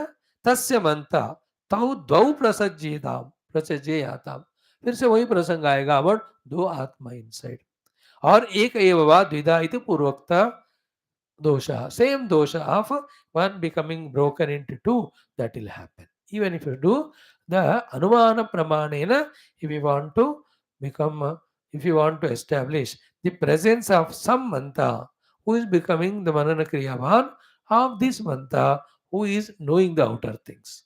तस्य मंता तौ द्वौ प्रसज्येताम प्रसज्येयाताम. फिर से वही प्रसंग आएगा अबाउट दो आत्मा इनसाइड और एक एव वा द्विधा इति पूर्वोक्ता dosha. Same dosha of one becoming broken into two, that will happen. Even if you do the anumana pramanena, if you want to become, if you want to establish the presence of some manta who is becoming the manana kriyavan of this manta who is knowing the outer things.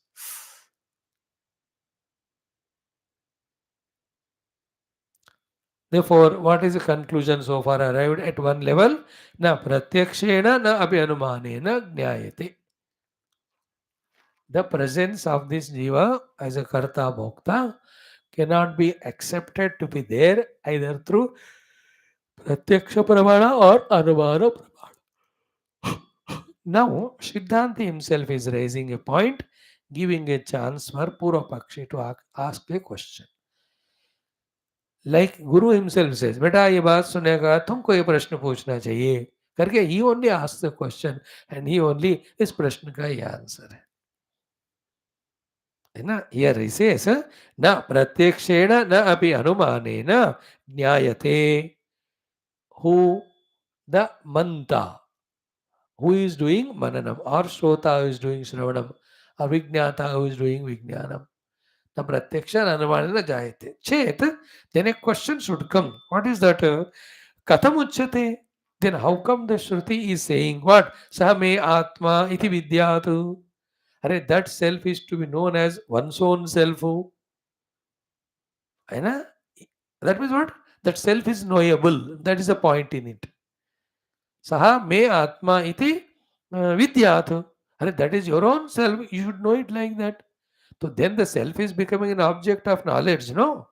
Therefore, what is the conclusion so far arrived at one level? Na pratyakshena na api anumanena jnayate. The presence of this jiva as a karta bhokta cannot be accepted to be there either through pratyaksha pramana or anumana pramana. Now, Siddhanti himself is raising a point, giving a chance for Purvapakshi to ask a question. Like Guru himself says, बेटा ये बात सुनने का तुमको ये प्रश्न पूछना चाहिए करके he only asks the question and he only इस प्रश्न का ही आंसर है. Here he says, na pratyakshena na api anumanena jnayate. Who? The manta, who is doing mananam, or shrota who is doing shravanam, or vignatha who is doing vijnanam. The pratyaksha anumanena jayate. Chet, then a question should come. What is that? Katham uchyate. Then how come the Shruti is saying what? Sa me atma iti vidyatu. That self is to be known as one's own self. है ना? That means what? That self is knowable. That is the point in it. Saha me atma iti vidyat. That is your own self. You should know it like that. So then the self is becoming an object of knowledge, no?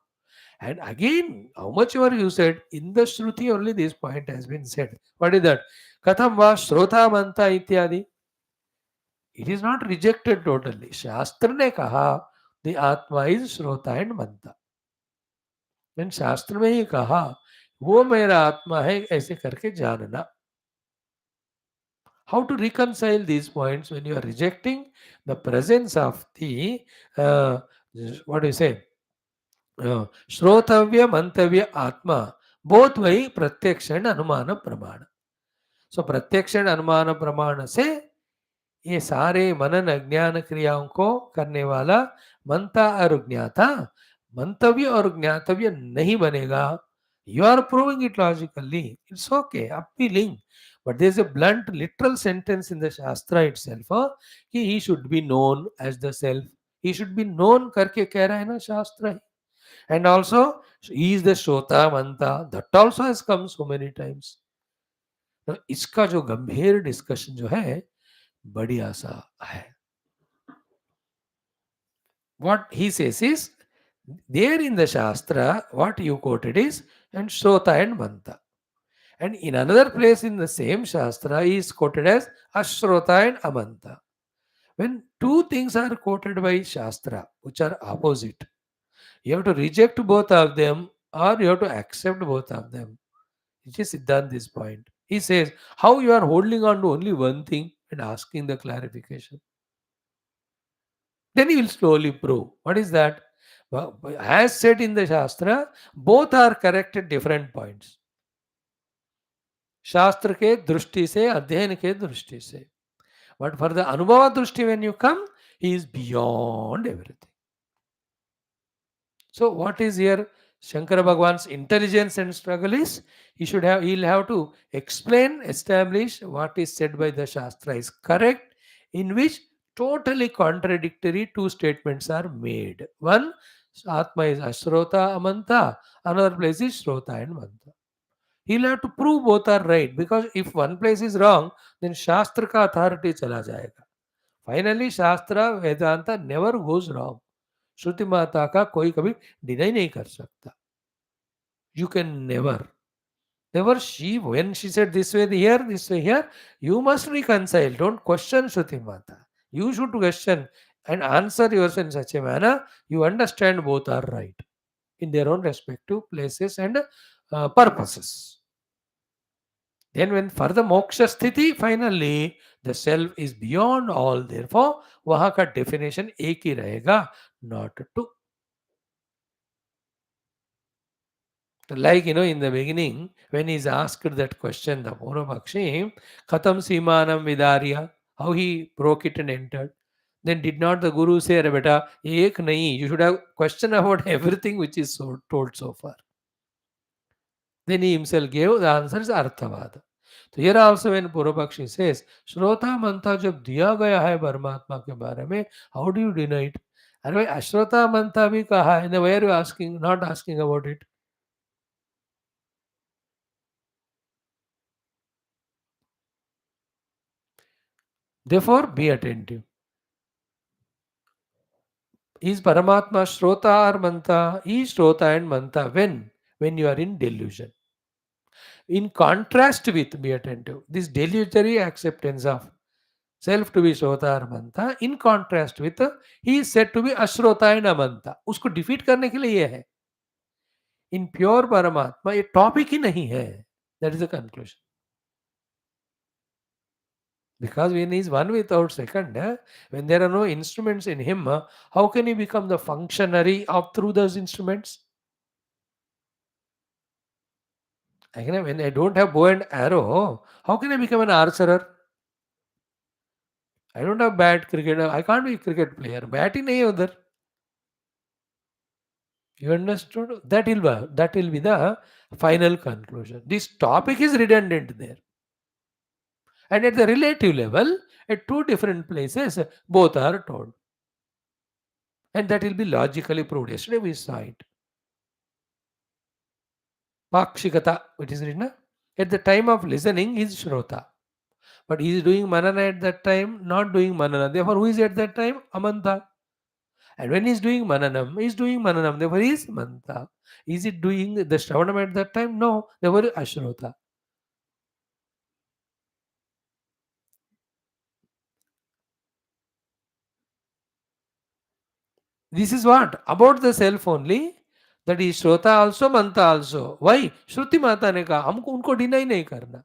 And again, how much ever you said, in the Shruti only this point has been said. What is that? Katham va Shrotha Manta ityadi. It is not rejected totally. Shastra ने कहा the Atma is Shrotha and Manta. Then शास्त्र में ही कहा वो मेरा आत्मा है ऐसे करके जानना. How to reconcile these points when you are rejecting the presence of the uh, what do you say, श्रोतव्य मंतव्य आत्मा, बोथ वही प्रत्यक्ष एंड अनुमान प्रमाण. सो प्रत्यक्ष एंड अनुमान प्रमाण से ये सारे मनन अज्ञान क्रियाओं को करने वाला मनता और ज्ञाता मंतव्य और ज्ञातव्य नहीं बनेगा. You are proving it logically. It's okay, appealing. But there's a blunt, literal sentence in the Shastra itself. कि he should be known as the self. He should be known करके कह रहा है ना शास्त्र. And also, he is the Shrota Manta. That also has come so many times. तो इसका जो गंभीर डिस्कशन जो है बढ़िया सा है. What he says is, there in the Shastra, what you quoted is, and Shrota and Manta. And in another place in the same Shastra, he is quoted as Ashrotha and Amanta. When two things are quoted by Shastra, which are opposite, you have to reject both of them or you have to accept both of them. Which is Siddhanti's point. He says, how you are holding on to only one thing and asking the clarification. Then he will slowly prove. What is that? As said in the Shastra, both are correct at different points. शास्त्र के दृष्टि से, अध्ययन के दृष्टि से. But for the अनुभव दृष्टि, when you come, he is beyond everything. So what is here Shankara Bhagwan's intelligence and struggle is, he'll have to explain, establish what is said by the Shastra is correct, in which totally contradictory two statements are made. One, Atma is Ashrotha Amanta, another place is Shrotha and Manta. He'll have to prove both are right, because if one place is wrong, then Shastra ka authority chala jayega. Finally, Shastra, Vedanta never goes wrong. श्रुति माता का कोई कभी deny नहीं कर सकता. You can never. Never she, when she said this way here, you must reconcile. Don't question Shruti Mata. You should question and answer yourself in such a manner you understand both are right in their own respective places and purposes. Then when for the moksha sthiti, finally the self is beyond all. Therefore, वहाँ का definition एक ही रहेगा, not two. Like, in the beginning, when he's asked that question, the PURVAPAKSHI, Khatam Simanam Vidarya, how he broke it and entered. Then did not the Guru say, "Arey beta, ek nahi, you should have question about everything which is told so far." Then he himself gave the answer is Arthavada. So here also when PURVAPAKSHI says, Shrotha Manta जब दिया गया है परमात्मा के बारे में, how do you deny it? अरे भाई अश्रोता मंता भी कहा है, why are you asking, not asking about it? Therefore, be attentive. Is Paramatma Shrota or Manta? Is Shrota and Manta when you are in delusion. In contrast with, be attentive, this delusory acceptance of self to be Shrota or Manta, in contrast with, he is said to be Ashrota and Amanta. उसको defeat करने के लिए ये है. In pure Paramatma, ये topic ही नहीं है. That is the conclusion. Because when he is one without second, when there are no instruments in him, how can he become the functionary through those instruments? When I don't have bow and arrow, how can I become an archer? I don't have bat cricket. I can't be a cricket player. Bat ही नहीं है उधर. You understood? That will be the final conclusion. This topic is redundant there. And at the relative level, at two different places, both are told. And that will be logically proved. Yesterday we saw it. Pakshikata, it is written. At the time of listening, he is Shrotha. But he is doing manana at that time, not doing manana. Therefore, who is at that time? Amanta. And when he is doing mananam, he is doing mananam. Therefore, he is Manta. Is it doing the Shravanam at that time? No. Therefore, Ashrotha. This is what? About the self only. That is Shrota also, Manta also. Why? Shruti Mata ने कहा हमको उनको deny नहीं करना.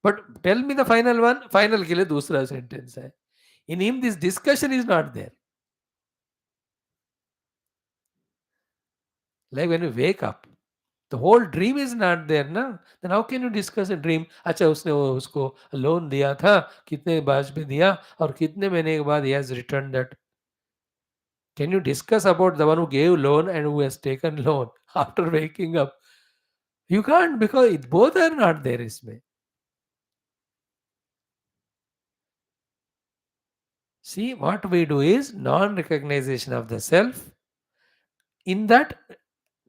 But tell me the final one. Final के लिए दूसरा sentence है. In him this discussion is not there. Like when you wake up, the whole dream is not there ना. Then how can you discuss a dream? अच्छा उसने उसको loan दिया था, कितने ब्याज पे दिया और कितने महीने के बाद he has returned that. Can you discuss about the one who gave loan and who has taken loan after waking up? You can't, because both are not there इसमें. See, what we do is non-recognition of the self. In that,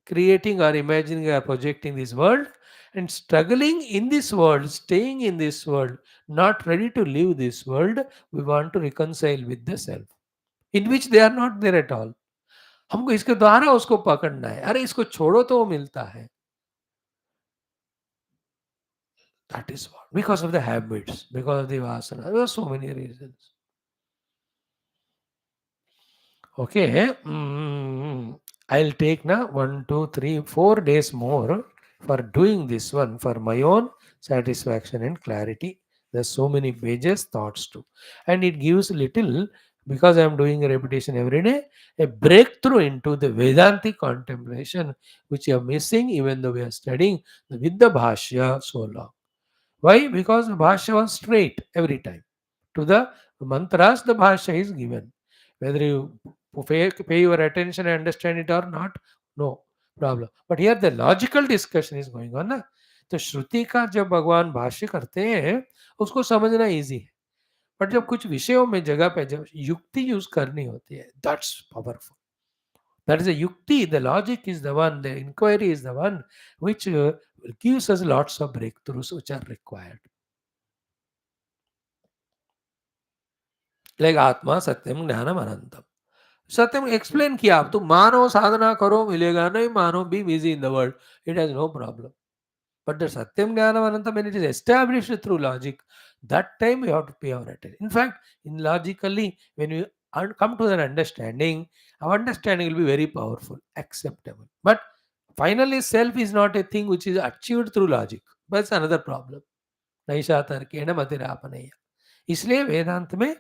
creating or imagining or projecting this world and struggling in this world, staying in this world, not ready to leave this world, we want to reconcile with the self, in which they are not there at all. हमको इसके द्वारा उसको पकड़ना है. अरे इसको छोड़ो तो वो मिलता है. That is what. Because of the habits, because of the vasana. There are so many reasons. Okay. I'll take now 1, 2, 3, 4 days more for doing this one for my own satisfaction and clarity. There's so many pages, thoughts too. And it gives little, because I'm doing a repetition every day, a breakthrough into the Vedantic contemplation, which you are missing even though we are studying with the Bhashya so long. Why? Because the Bhashya was straight every time. To the mantras, the Bhashya is given. Whether you pay your attention and understand it or not, no problem. But here the logical discussion is going on ना. तो श्रुति का जब भगवान भाष्य करते हैं उसको समझना इजी है. बट जब कुछ विषयों में जगह पे जब युक्ति यूज करनी होती है, that's powerful. That is a yukti. The logic is the one, the inquiry is the one which gives us lots of breakthroughs which are required. Like Atma, Satyam, Jnanam, Anantam. सत्यम explain किया. आप तुम मानो साधना करो मिलेगा, नहीं मानो be busy in the world, it has no problem. But the Satyam Jnanam Anantam, when it is established through logic, that time we have to pay our attention. In fact, in logically, when we come to an understanding, our understanding will be very powerful, acceptable. But finally, self is not a thing which is achieved through logic. That's another problem. नैषा तर्केण मतिरापनय्य. इसलिए वेदांत में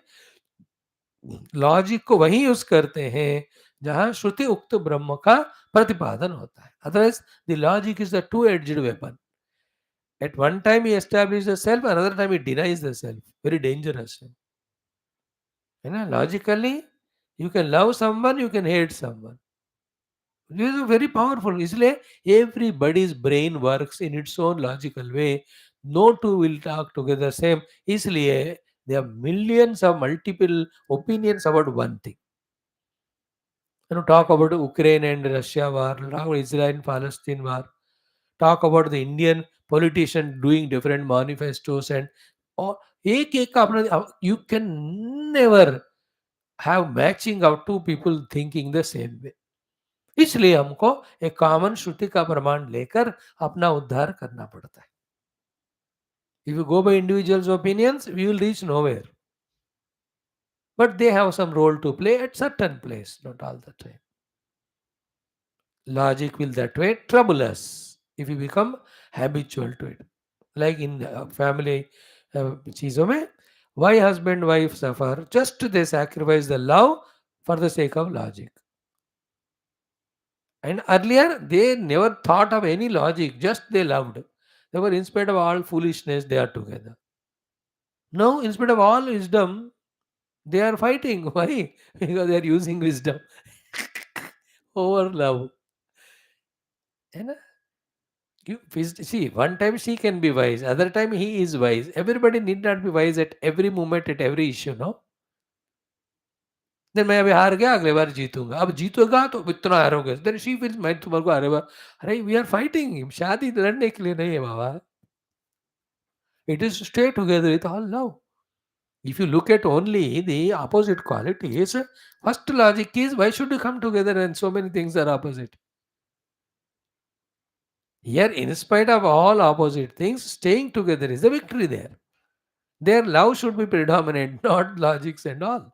logic को वही use करते हैं जहां श्रुति उक्त ब्रह्म का प्रतिपादन होता है. Otherwise the logic is the two edged weapon. At one time he establishes the self, another time he denies the self. Very dangerous. You know, logically, you can love someone, you can hate someone. This is very powerful. इसलिए everybody's brain works in its own logical way. No two will talk together same. इसलिए there are millions of multiple opinions about one thing. You know, talk about Ukraine and Russia war, talk about Israel and Palestine war, talk about the Indian politician doing different manifestos and all. एक का अपना, you can never have matching of two people thinking the same way. इसलिए हमको एक common श्रुति का प्रमाण लेकर अपना उद्धार करना पड़ता है. If you go by individuals' opinions, we will reach nowhere. But they have some role to play at certain place, not all the time. Logic will that way trouble us if we become habitual to it. Like in family चीजों में, why husband wife suffer? Just they sacrifice the love for the sake of logic. And earlier they never thought of any logic, just they loved. They were, in spite of all foolishness, they are together. Now, in spite of all wisdom, they are fighting. Why? Because they are using wisdom over love. And see, one time she can be wise, other time he is wise. Everybody need not be wise at every moment, at every issue, no? Then मैं अभी हार गया, अगले बार जीतूंगा. अब जीतूंगा तो इतना हारोगे. Then she feels मैं तुम्हारे को हारे बार. अरे we are fighting. शादी लड़ने के लिए नहीं है बाबा. It is to stay together with all love. If you look at only the opposite qualities, first logic is why should you come together when so many things are opposite? Here, in spite of all opposite things, staying together is the victory there. Their love should be predominant, not logics and all.